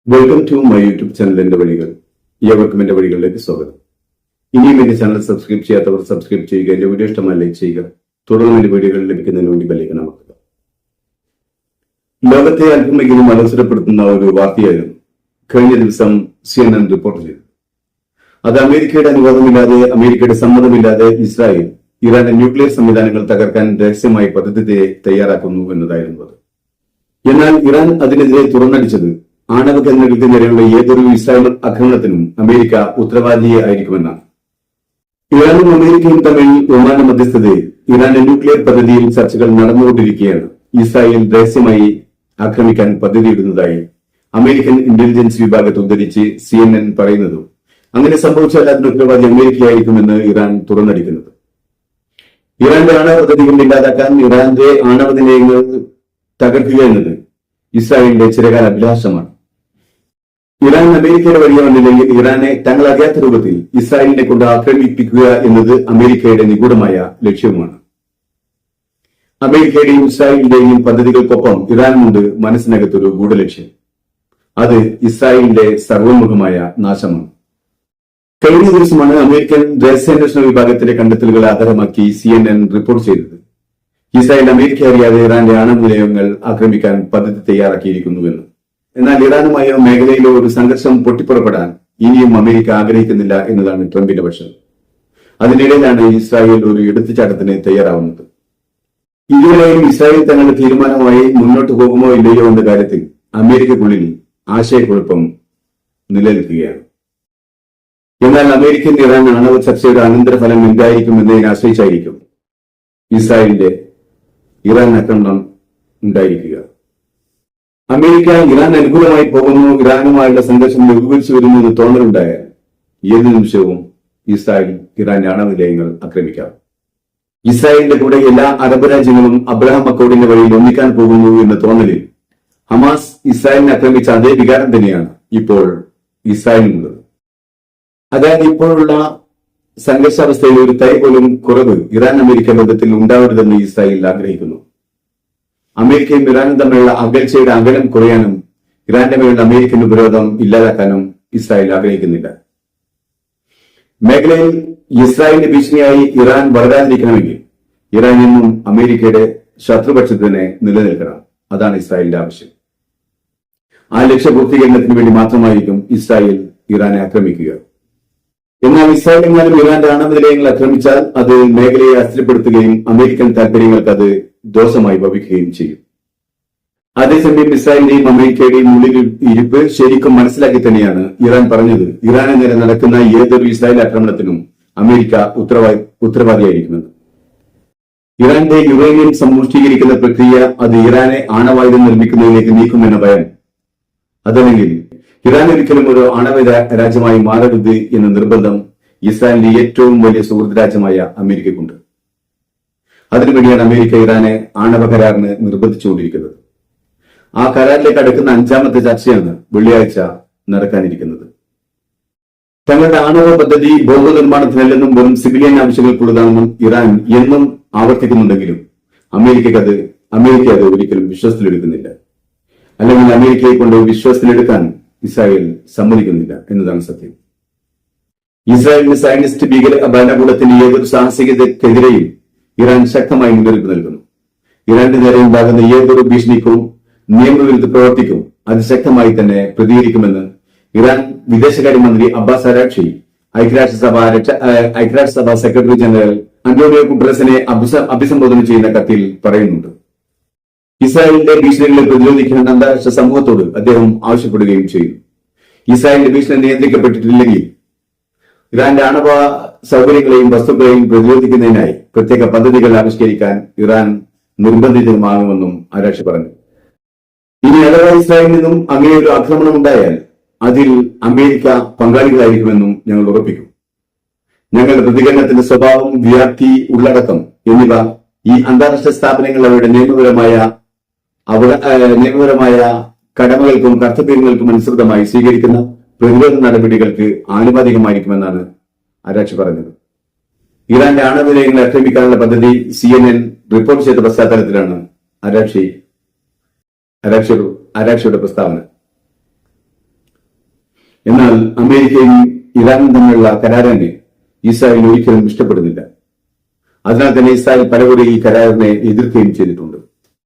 Welcome to my YouTube channel എന്റെ വഴികൾ. ഏവർക്കും എന്റെ വഴികളിലേക്ക് സ്വാഗതം. ഇനിയും എന്റെ ചാനൽ സബ്സ്ക്രൈബ് ചെയ്യാത്തവർ സബ്സ്ക്രൈബ് ചെയ്യുക, എന്റെ വീഡിയോ ഇഷ്ടമായി ലൈക്ക് ചെയ്യുക, തുടർന്ന് എന്റെ വീഡിയോകൾ ലഭിക്കുന്നതിന് വേണ്ടി ബെല്ലൈക്കൺ അമർത്തുക. ലോകത്തെ അല്പമെങ്കിലും അലോസരപ്പെടുത്തുന്ന ഒരു വാർത്തയായിരുന്നു കഴിഞ്ഞ ദിവസം CNN റിപ്പോർട്ട് ചെയ്തത്. അത് അമേരിക്കയുടെ അനുവാദമില്ലാതെ, അമേരിക്കയുടെ സമ്മതമില്ലാതെ ഇസ്രായേൽ ഇറാന്റെ ന്യൂക്ലിയർ സംവിധാനങ്ങൾ തകർക്കാൻ രഹസ്യമായി പദ്ധതി തയ്യാറാക്കുന്നു എന്നതായിരുന്നു അത്. എന്നാൽ ഇറാൻ അതിനെതിരെ തുറന്നടിച്ചത് ആണവ കേന്ദ്രങ്ങൾക്ക് നേരെയുള്ള ഏതൊരു ഇസ്രായേൽ ആക്രമണത്തിനും അമേരിക്ക ഉത്തരവാദിയായിരിക്കുമെന്നാണ്. ഇറാനും അമേരിക്കയും തമ്മിൽ ഒമാന്റെ മധ്യസ്ഥതയിൽ ഇറാന്റെ ന്യൂക്ലിയർ പദ്ധതിയിൽ ചർച്ചകൾ നടന്നുകൊണ്ടിരിക്കുകയാണ് ഇസ്രായേൽ രഹസ്യമായി ആക്രമിക്കാൻ പദ്ധതിയിടുന്നതായി അമേരിക്കൻ ഇന്റലിജൻസ് വിഭാഗത്തെ ഉദ്ധരിച്ച് CNN പറയുന്നതും അങ്ങനെ സംഭവിച്ചാൽ അതിന് ഉത്തരവാദി അമേരിക്കയായിരിക്കുമെന്ന് ഇറാൻ തുറന്നടിക്കുന്നത്. ഇറാന്റെ ആണവ പദ്ധതികൾ ഇല്ലാതാക്കാൻ ഇറാന്റെ ആണവ നിലയങ്ങൾ തകർക്കുക എന്നത് ഇസ്രായേലിന്റെ ചിരകാല അഭിലാഷമാണ്. ഇറാൻ അമേരിക്കയുടെ വഴിയെ വന്നില്ലെങ്കിൽ ഇറാനെ തങ്ങൾ അറിയാത്ത രൂപത്തിൽ ഇസ്രായേലിനെ കൊണ്ട് ആക്രമിപ്പിക്കുക എന്നത് അമേരിക്കയുടെ നിഗൂഢമായ ലക്ഷ്യവുമാണ്. അമേരിക്കയുടെയും ഇസ്രായേലിന്റെയും പദ്ധതികൾക്കൊപ്പം ഇറാനുമുണ്ട് മനസ്സിനകത്തൊരു ഗൂഢലക്ഷ്യം. അത് ഇസ്രായേലിന്റെ സർവോന്മുഖമായ നാശമാണ്. കഴിഞ്ഞ ദിവസമാണ് അമേരിക്കൻ രഹസ്യാന്വേഷണ വിഭാഗത്തിലെ കണ്ടെത്തലുകൾ ആധാരമാക്കി CNN റിപ്പോർട്ട് ചെയ്തത്. ഇസ്രായേൽ അമേരിക്ക അറിയാതെ ഇറാന്റെ ആണവ നിലയങ്ങൾ ആക്രമിക്കാൻ പദ്ധതി തയ്യാറാക്കിയിരിക്കുന്നുവെന്ന്. എന്നാൽ ഇറാനുമായോ മേഖലയിലോ ഒരു സംഘർഷം പൊട്ടിപ്പുറപ്പെടാൻ ഇനിയും അമേരിക്ക ആഗ്രഹിക്കുന്നില്ല എന്നതാണ് ട്രംപിന്റെ പക്ഷം. അതിനിടയിലാണ് ഇസ്രായേൽ ഒരു എടുത്തുചാട്ടത്തിന് തയ്യാറാവുന്നത്. ഇതുവരെയും ഇസ്രായേൽ തങ്ങളുടെ തീരുമാനമായി മുന്നോട്ട് പോകുമോ ഇല്ലയോ എന്ന കാര്യത്തിൽ അമേരിക്കക്കുള്ളിൽ ആശയക്കുഴപ്പം നിലനിൽക്കുകയാണ്. എന്നാൽ അമേരിക്കൻ ഇറാൻ ആണവ ചർച്ചയുടെ അനന്തരഫലം എന്തായിരിക്കും എന്നതിനെ ആശ്രയിച്ചായിരിക്കും ഇസ്രായേലിന്റെ ഇറാൻ ആക്രമണം ഉണ്ടായിരിക്കുക. അമേരിക്ക ഇറാൻ അനുകൂലമായി പോകുന്നു, ഇറാനുമായുള്ള സംഘർഷം ലഘൂകരിച്ചു വരുന്നു എന്ന് തോന്നലുണ്ടായാൽ ഏത് നിമിഷവും ഇസ്രായേൽ ഇറാന്റെ ആണവ നിലയങ്ങൾ ആക്രമിക്കാം. ഇസ്രായേലിന്റെ കൂടെ എല്ലാ അറബ് രാജ്യങ്ങളും അബ്രഹാം അക്കോർഡിന്റെ വഴിയിൽ ഒന്നിക്കാൻ പോകുന്നു എന്ന തോന്നലിൽ ഹമാസ് ഇസ്രായേലിനെ ആക്രമിച്ച അതേ വികാരം തന്നെയാണ് ഇപ്പോൾ ഇസ്രായേലിനുള്ളത്. അതായത് ഇപ്പോഴുള്ള സംഘർഷാവസ്ഥയിൽ ഒരു തൈ പോലും കുറവ് ഇറാൻ അമേരിക്ക ബന്ധത്തിൽ ഉണ്ടാവരുതെന്ന് ഇസ്രായേൽ ആഗ്രഹിക്കുന്നു. അമേരിക്കയും ഇറാനും തമ്മിലുള്ള അകൽച്ചയുടെ അകലം കുറയാനും ഇറാന്റെ മേലുള്ള അമേരിക്കൻ ഉപരോധം ഇല്ലാതാക്കാനും ഇസ്രായേൽ ആഗ്രഹിക്കുന്നില്ല. മേഖലയിൽ ഇസ്രായേലിന്റെ ഭീഷണിയായി ഇറാൻ വളരാതിരിക്കണമെങ്കിൽ ഇറാൻ എന്നും അമേരിക്കയുടെ ശത്രുപക്ഷത്ത് തന്നെ നിലനിൽക്കണം. അതാണ് ഇസ്രായേലിന്റെ ആവശ്യം. ആ ലക്ഷ്യപൂർത്തീകരണത്തിന് വേണ്ടി മാത്രമായിരിക്കും ഇസ്രായേൽ ഇറാനെ ആക്രമിക്കുക. എന്നാൽ ഇസ്രായേലെങ്ങാനും ഇറാന്റെ ആണവ നിലയങ്ങൾ ആക്രമിച്ചാൽ അത് മേഖലയെ അസ്ഥിരപ്പെടുത്തുകയും അമേരിക്കൻ താൽപര്യങ്ങൾക്ക് അത് ദോഷമായി ഭവിക്കുകയും ചെയ്യും. അതേസമയം ഇസ്രായേലിന്റെയും അമേരിക്കയുടെയും ഉള്ളിൽ ഇരിപ്പ് ശരിക്കും മനസ്സിലാക്കി തന്നെയാണ് ഇറാൻ പറഞ്ഞത് ഇറാന് നേരെ നടക്കുന്ന ഏതൊരു ഇസ്രായേൽ ആക്രമണത്തിനും അമേരിക്ക ഉത്തരവാദിയായിരിക്കുമെന്ന്. ഇറാന്റെ യുറേനിയം സമ്പുഷ്ടീകരിക്കുന്ന പ്രക്രിയ അത് ഇറാനെ ആണവായുധം നിർമ്മിക്കുന്നതിലേക്ക് നീക്കുമെന്ന ഭയം, അതല്ലെങ്കിൽ ഇറാൻ ഒരിക്കലും ഒരു ആണവ രാജ്യമായി മാറരുത് എന്ന നിർബന്ധം ഇസ്രായേലിന്റെ ഏറ്റവും വലിയ സുഹൃത്ത് രാജ്യമായ അമേരിക്കക്കുണ്ട്. അതിനുവേണ്ടിയാണ് അമേരിക്ക ഇറാനെ ആണവ കരാറിന് നിർബന്ധിച്ചുകൊണ്ടിരിക്കുന്നത്. ആ കരാറിലേക്ക് അടുക്കുന്ന 5ാമത്തെ ചർച്ചയാണ് വെള്ളിയാഴ്ച നടക്കാനിരിക്കുന്നത്. തങ്ങളുടെ ആണവ പദ്ധതി ബോംബ് നിർമ്മാണത്തിനല്ലെന്നും വെറും സിവിലിയൻ ആവശ്യങ്ങൾക്കുള്ളതാണെന്നും ഇറാൻ എന്നും ആവർത്തിക്കുന്നുണ്ടെങ്കിലും അമേരിക്ക അത് ഒരിക്കലും വിശ്വാസത്തിലെടുക്കുന്നില്ല. അല്ലെങ്കിൽ അമേരിക്കയെ കൊണ്ട് വിശ്വാസത്തിലെടുക്കാൻ ഇസ്രായേൽ സമ്മതിക്കുന്നില്ല എന്നതാണ് സത്യം. ഇസ്രായേലിന് സയനിസ്റ്റ് ഭീകര ഭരണകൂടത്തിന്റെ ഏതൊരു സാഹസികതയ്ക്കെതിരെയും ഇറാൻ ശക്തമായി മുന്നറിയിപ്പ് നൽകുന്നു. ഇറാന്റെ നേരെ ഉണ്ടാകുന്ന ഏതൊരു ഭീഷണിക്കും നിയമവിരുദ്ധ പ്രവർത്തിക്കും അതിശക്തമായി തന്നെ പ്രതികരിക്കുമെന്ന് ഇറാൻ വിദേശകാര്യമന്ത്രി അബ്ബാസ് അരാഗ്ചി ഐക്യരാഷ്ട്രസഭ സെക്രട്ടറി ജനറൽ അന്റോണിയോ ഗുട്ടറസിനെ അഭിസംബോധന ചെയ്യുന്ന കത്തിൽ പറയുന്നുണ്ട്. ഇസ്രായേലിന്റെ ഭീഷണികളെ പ്രതിരോധിക്കാൻ അന്താരാഷ്ട്ര സമൂഹത്തോട് അദ്ദേഹം ആവശ്യപ്പെടുകയും ചെയ്യുന്നു. ഇസ്രായേലിന്റെ ഭീഷണി നിയന്ത്രിക്കപ്പെട്ടിട്ടില്ലെങ്കിൽ ഇറാന്റെ ആണവ സൗകര്യങ്ങളെയും വസ്തുക്കളെയും പ്രതിരോധിക്കുന്നതിനായി പ്രത്യേക പദ്ധതികൾ ആവിഷ്കരിക്കാൻ ഇറാൻ നിർബന്ധിതമാകുമെന്നും അരാഗ്ചി പറഞ്ഞു. ഇനി അഥവാ ഇസ്രായേലിൽ നിന്നും അങ്ങനെ ഒരു ആക്രമണം ഉണ്ടായാൽ അതിൽ അമേരിക്ക പങ്കാളികളായിരിക്കുമെന്നും ഞങ്ങൾ ഉറപ്പിക്കും. ഞങ്ങളുടെ പ്രതികരണത്തിന്റെ സ്വഭാവം, വ്യാപ്തി, ഉള്ളടക്കം എന്നിവ ഈ അന്താരാഷ്ട്ര സ്ഥാപനങ്ങൾ അവരുടെ നിയമപരമായ കടമകൾക്കും കർത്തവ്യങ്ങൾക്കും അനുസൃതമായി സ്വീകരിക്കുന്ന പ്രതിരോധ നടപടികൾക്ക് ആനുപാതികമായിരിക്കുമെന്നാണ് അരാഗ്ചി പറഞ്ഞത്. ഇറാന്റെ ആണവ നിലയങ്ങളെ ആക്രമിക്കാനുള്ള പദ്ധതി CNN റിപ്പോർട്ട് ചെയ്ത പശ്ചാത്തലത്തിലാണ് അരാഗ്ചിയുടെ പ്രസ്താവന. എന്നാൽ അമേരിക്കയും ഇറാനും തമ്മിലുള്ള കരാറിനെ ഇസ്രായേൽ ഒരിക്കലും ഇഷ്ടപ്പെടുന്നില്ല. അതിനാൽ തന്നെ ഇസ്രായേൽ പലവരും ഈ കരാറിനെ എതിർക്കുകയും ചെയ്തിട്ടുണ്ട്.